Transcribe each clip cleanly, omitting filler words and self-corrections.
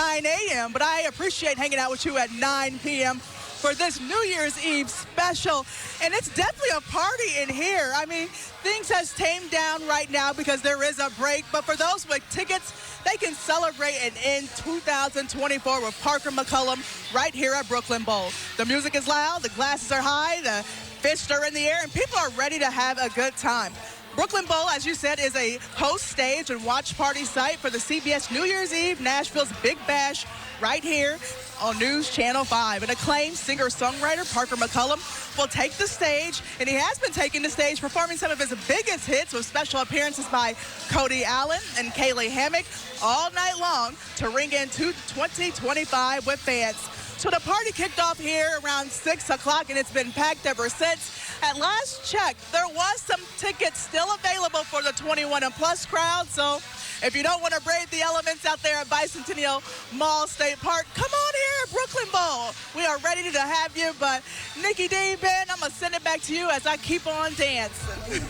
9 a.m., but I appreciate hanging out with you at 9 p.m. for this New Year's Eve special. And it's definitely a party in here. I mean, things has tamed down right now because there is a break, but for those with tickets, they can celebrate and end 2024 with Parker McCollum right here at Brooklyn Bowl. The music is loud, the glasses are high, the fists are in the air, and people are ready to have a good time. Brooklyn Bowl, as you said, is a host stage and watch party site for the CBS New Year's Eve, Nashville's Big Bash, right here on News Channel 5. An acclaimed singer-songwriter, Parker McCollum, will take the stage, and he has been taking the stage, performing some of his biggest hits with special appearances by Cody Allen and Kaylee Hammock all night long to ring in 2025 with fans. So the party kicked off here around 6 o'clock, and it's been packed ever since. At last check, there was some tickets still available for the 21 and plus crowd. So if you don't want to brave the elements out there at Bicentennial Mall State Park, come on here at Brooklyn Bowl. We are ready to have you. But Nikki D, Ben, I'm going to send it back to you as I keep on dancing.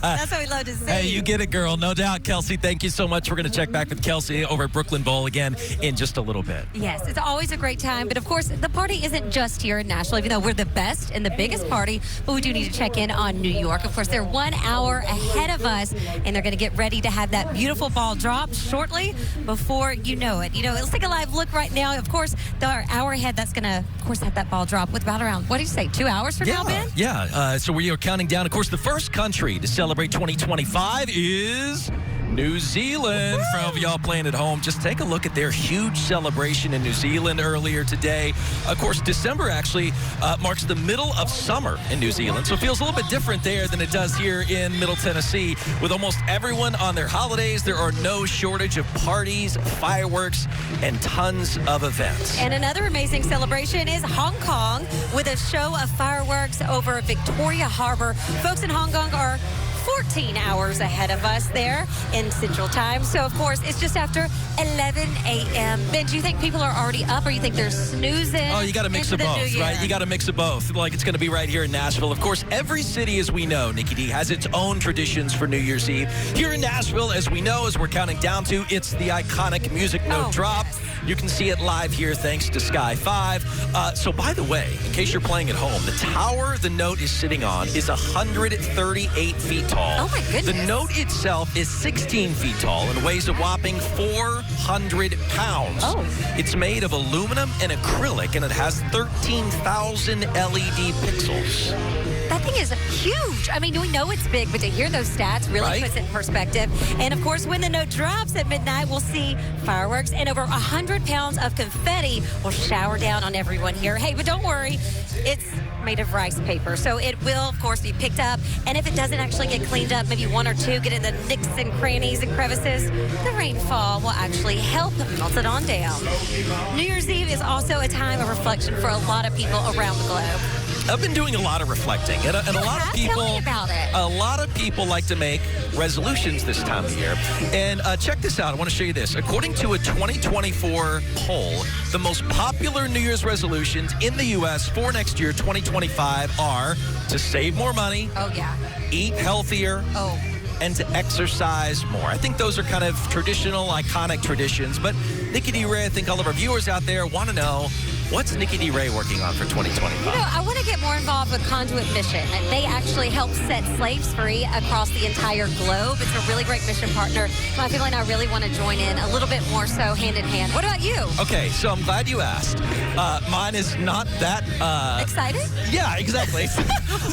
That's what we love to see. Hey, you get it, girl. No doubt. Kelsey, thank you so much. We're going to check back with Kelsey over at Brooklyn Bowl again in just a little bit. Yes, it's always a great time. But, of course, the party isn't just here in Nashville, even though we're the best and the biggest party. But we do need to check in on New York. Of course, they're 1 hour ahead of us, and they're going to get ready to have that beautiful ball drop shortly before you know it. You know, let's take a live look right now. Of course, the hour ahead, that's going to, of course, have that ball drop with about around, what do you say, 2 hours from now, Ben? Yeah. So we are counting down. Of course, the first country to celebrate 2025 is New Zealand. For y'all playing at home, just take a look at their huge celebration in New Zealand earlier today. Of course, December actually marks the middle of summer in New Zealand, so it feels a little bit different there than it does here in Middle Tennessee. With almost everyone on their holidays, there are no shortage of parties, fireworks, and tons of events. And another amazing celebration is Hong Kong with a show of fireworks over Victoria Harbor. Folks in Hong Kong are 14 hours ahead of us there in Central Time. So, of course, it's just after 11 a.m. Ben, do you think people are already up, or you think they're snoozing? Oh, you got to mix of both, right? You got to mix of both. Like it's going to be right here in Nashville. Of course, every city, as we know, Nikki D, has its own traditions for New Year's Eve. Here in Nashville, as we know, as we're counting down to, it's the iconic music note drop. Yes. You can see it live here thanks to Sky 5. So, by the way, in case you're playing at home, the tower the note is sitting on is 138 feet tall. Oh, my goodness. The note itself is 16 feet tall and weighs a whopping 400 pounds. Oh. It's made of aluminum and acrylic, and it has 13,000 LED pixels. That thing is huge. I mean, we know it's big, but to hear those stats really puts it in perspective. And, of course, when the note drops at midnight, we'll see fireworks, and over 100 pounds of confetti will shower down on everyone here. Hey, but don't worry. It's made of rice paper, so it will, of course, be picked up. And if it doesn't actually get cleaned up, maybe one or two get in the nicks and crannies and crevices, the rainfall will actually help melt it on down. New Year's Eve is also a time of reflection for a lot of people around the globe. I've been doing a lot of reflecting, and a lot of people, tell me about it. A lot of people like to make resolutions this time of year. And check this out. I want to show you this. According to a 2024 poll, the most popular New Year's resolutions in the U.S. for next year, 2025, are to save more money, eat healthier, and to exercise more. I think those are kind of traditional, iconic traditions. But Nikki D. Ray, I think all of our viewers out there want to know, what's Nikki D. Ray working on for 2025? You know, I want to get more involved with Conduit Mission. They actually help set slaves free across the entire globe. It's a really great mission partner. My family and I really want to join in a little bit more so hand in hand. What about you? Okay, so I'm glad you asked. Mine is not that... Excited? Yeah, exactly.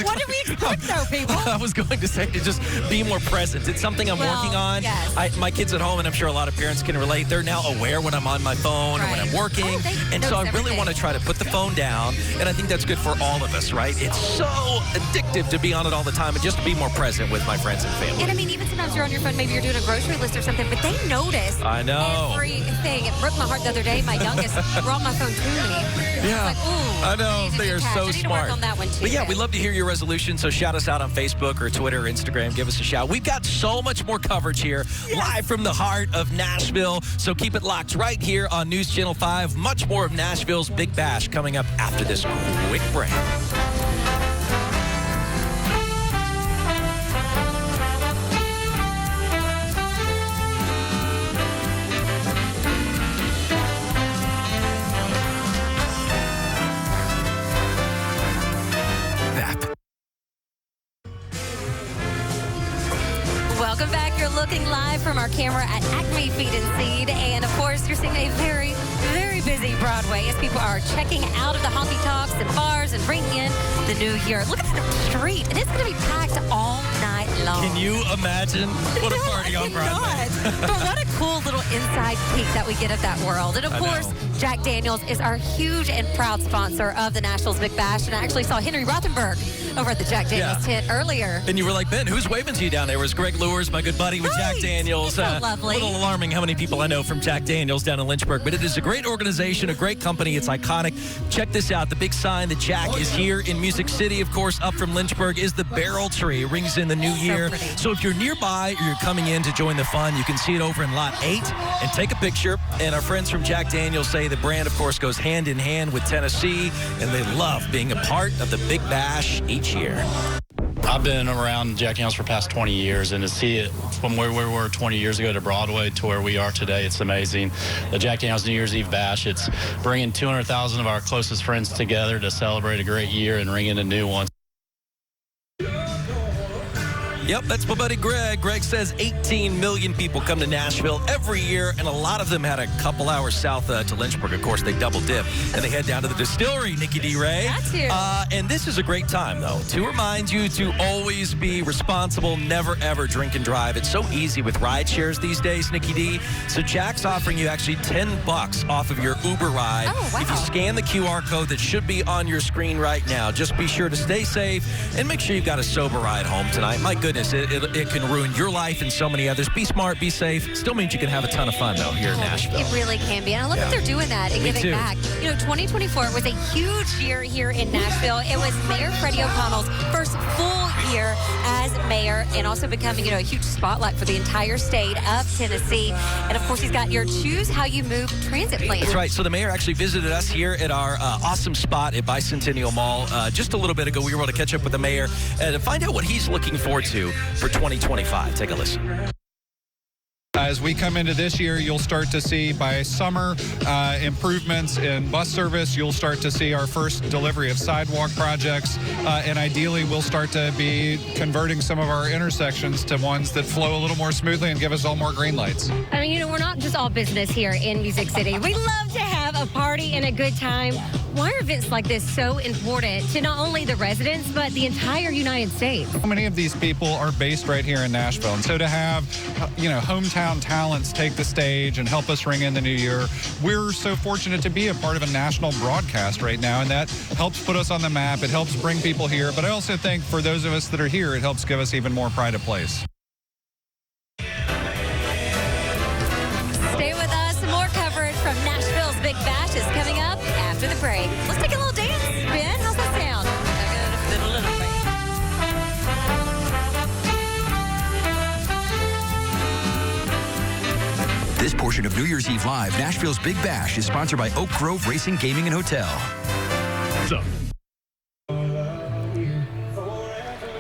What did we expect, though, people? I was going to say to just be more present. It's something I'm working on. Yes. My kids at home, and I'm sure a lot of parents can relate, they're now aware when I'm on my phone or when I'm working. And so I really want to try to put the phone down, and I think that's good for all of us, right? It's so addictive to be on it all the time and just to be more present with my friends and family. And I mean, even sometimes you're on your phone, maybe you're doing a grocery list or something, but they notice everything. It broke my heart the other day. My youngest brought my phone to me. Yeah, like, ooh, I know. They are so I need smart. to work on that one too, but yeah, we love to hear your resolution, so shout us out on Facebook or Twitter or Instagram. Give us a shout. We've got so much more coverage here, live from the heart of Nashville, so keep it locked right here on News Channel 5. Much more of Nashville's Big Bash coming up after this quick break. our camera at Acme Feed and Seed. And, of course, you're seeing a very, very busy Broadway as people are checking out of the honky tonks and bars and bringing in the new year. Look at the street. And it's going to be packed all night long. Can you imagine what a party on Broadway? But what a cool little inside peek that we get of that world. And, of course, Jack Daniels is our huge and proud sponsor of the Nationals Big Bash. And I actually saw Henry Rothenberg over at the Jack Daniels tent earlier. And you were like, Ben, who's waving to you down there? It was Greg Lewis, my good buddy with Jack Daniels. So lovely. A little alarming how many people I know from Jack Daniels down in Lynchburg. But it is a great organization, a great company. It's iconic. Check this out. The big sign that Jack is here in Music City, of course, up from Lynchburg, is the Barrel Tree. It rings in the new year. So if you're nearby or you're coming in to join the fun, you can see it over in Lot 8 and take a picture. And our friends from Jack Daniels say the brand, of course, goes hand in hand with Tennessee, and they love being a part of the Big Bash each year. I've been around Jack Daniels for the past 20 years, and to see it from where we were 20 years ago to Broadway to where we are today, it's amazing. The Jack Daniels New Year's Eve Bash, it's bringing 200,000 of our closest friends together to celebrate a great year and ring in a new one. Yep, that's my buddy Greg. Greg says 18 million people come to Nashville every year, and a lot of them had a couple hours south to Lynchburg. Of course, they double dip, and they head down to the distillery, Nikki D. Ray. That's you. And this is a great time, though, to remind you to always be responsible, never, ever drink and drive. It's so easy with ride shares these days, Nikki D. So Jack's offering you actually $10 off of your Uber ride. Oh, wow. If you scan the QR code that should be on your screen right now. Just be sure to stay safe and make sure you've got a sober ride home tonight. My goodness, it can ruin your life and so many others. Be smart, be safe. Still means you can have a ton of fun, though, here in Nashville. It really can be. And I love that they're doing that and giving back. You know, 2024 was a huge year here in Nashville. It was Mayor Freddie O'Connell's first full year as mayor, and also becoming, a huge spotlight for the entire state of Tennessee. And, of course, he's got your Choose How You Move transit plan. That's right. So the mayor actually visited us here at our awesome spot at Bicentennial Mall just a little bit ago. We were able to catch up with the mayor to find out what he's looking forward to for 2025. Take a listen. As we come into this year, you'll start to see by summer improvements in bus service. You'll start to see our first delivery of sidewalk projects. And ideally, we'll start to be converting some of our intersections to ones that flow a little more smoothly and give us all more green lights. I mean, we're not just all business here in Music City. We love to have a party and a good time. Why are events like this so important to not only the residents, but the entire United States? So many of these people are based right here in Nashville. And so to have, hometown talents take the stage and help us ring in the new year, we're so fortunate to be a part of a national broadcast right now. And that helps put us on the map. It helps bring people here. But I also think for those of us that are here, it helps give us even more pride of place. Stay with us. More coverage from Nashville's Big Bash is coming up after the break. Let's take a little dance. Ben, how's that sound? This portion of New Year's Eve Live, Nashville's Big Bash, is sponsored by Oak Grove Racing, Gaming, and Hotel. What's up?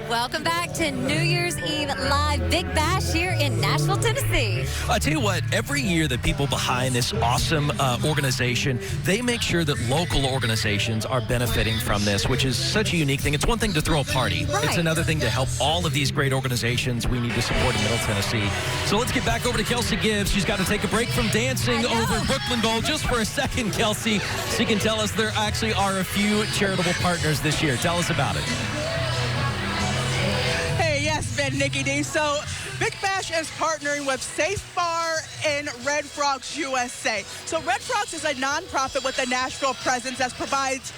Welcome back to New Year's Eve Live Big Bash here in Nashville, Tennessee. I tell you what, every year the people behind this awesome organization, they make sure that local organizations are benefiting from this, which is such a unique thing. It's one thing to throw a party. Right. It's another thing to help all of these great organizations we need to support in Middle Tennessee. So let's get back over to Kelsey Gibbs. She's got to take a break from dancing over Brooklyn Bowl just for a second, Kelsey. She can tell us there actually are a few charitable partners this year. Tell us about it. Ben, Nikki D. So Big Bash is partnering with Safe Bar and Red Frogs USA. So Red Frogs is a nonprofit with a Nashville presence that provides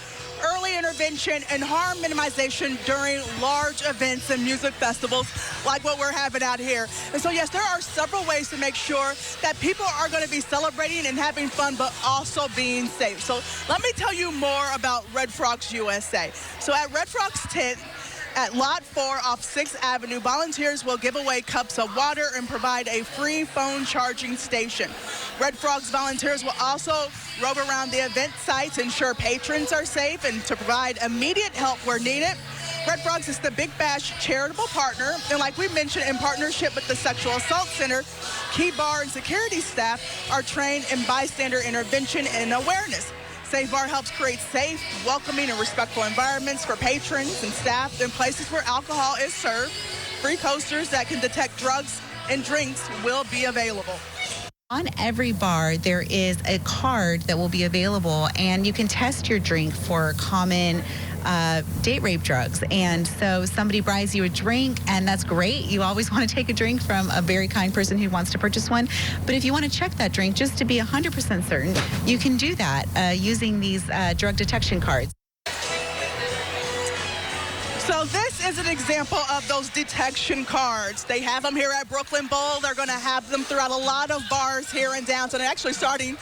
early intervention and harm minimization during large events and music festivals like what we're having out here. And so, yes, there are several ways to make sure that people are going to be celebrating and having fun, but also being safe. So let me tell you more about Red Frogs USA. So at Red Frogs tent, at Lot 4 off 6th Avenue, volunteers will give away cups of water and provide a free phone charging station. Red Frogs volunteers will also roam around the event sites, ensure patrons are safe, and to provide immediate help where needed. Red Frogs is the Big Bash charitable partner, and like we mentioned, in partnership with the Sexual Assault Center, key bar and security staff are trained in bystander intervention and awareness. Safe Bar helps create safe, welcoming, and respectful environments for patrons and staff in places where alcohol is served. Free coasters that can detect drugs and drinks will be available. On every bar, there is a card that will be available, and you can test your drink for common date rape drugs. And so somebody buys you a drink, and that's great. You always want to take a drink from a very kind person who wants to purchase one. But if you want to check that drink just to be 100% certain, you can do that using these drug detection cards. So this is an example of those detection cards. They have them here at Brooklyn Bowl. They're going to have them throughout a lot of bars here in downtown. And actually starting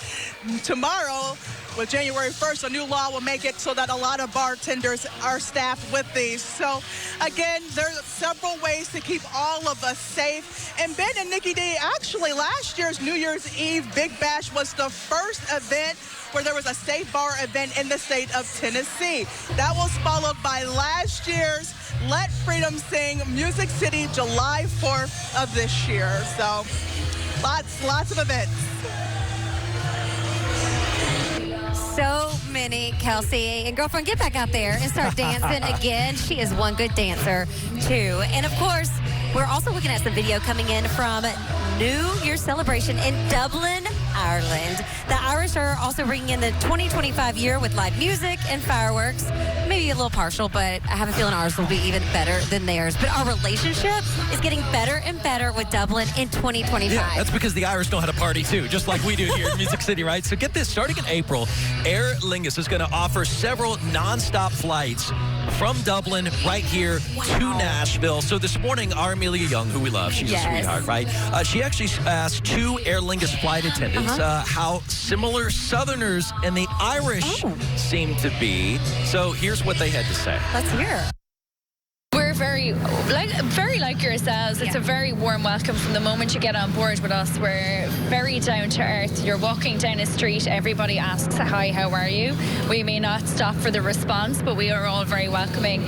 tomorrow with January 1st, a new law will make it so that a lot of bartenders are staffed with these. So again, there's several ways to keep all of us safe. And Ben and Nikki D, actually last year's New Year's Eve Big Bash was the first event where there was a safe bar event in the state of Tennessee. That was followed by last year's Let Freedom Sing Music City, July 4th of this year. So lots of events. So many, Kelsey. And girlfriend, get back out there and start dancing again. She is one good dancer, too. And of course, we're also looking at some video coming in from New Year's celebration in Dublin, Ireland. The Irish are also bringing in the 2025 year with live music and fireworks. Maybe a little partial, but I have a feeling ours will be even better than theirs. But our relationship is getting better and better with Dublin in 2025. Yeah, that's because the Irish know how to party too, just like we do here in Music City, right? So get this, starting in April, Aer Lingus is going to offer several nonstop flights from Dublin right here to Nashville. So this morning, our Amelia Young, who we love, she's a sweetheart, right? She actually asked two Aer Lingus flight attendants how similar Southerners and the Irish seem to be. So here's what they had to say. Let's hear. We're very like yourselves. It's a very warm welcome from the moment you get on board with us. We're very down to earth. You're walking down a street, everybody asks, hi, how are you? We may not stop for the response, but we are all very welcoming.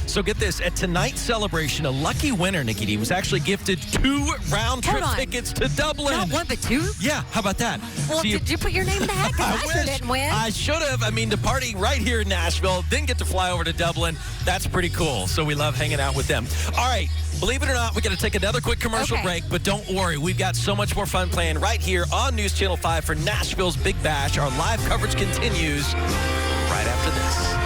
So get this, at tonight's celebration, a lucky winner, Nikki D, was actually gifted 2 round-trip tickets to Dublin. Not one, but 2? Yeah, how about that? Well, did you put your name in the hat? Because I sure didn't win. I should have. I mean, to party right here in Nashville, didn't get to fly over to Dublin. That's pretty cool. So we love hanging out with them. All right, believe it or not, we got to take another quick commercial break, but don't worry. We've got so much more fun playing right here on News Channel 5 for Nashville's Big Bash. Our live coverage continues right after this.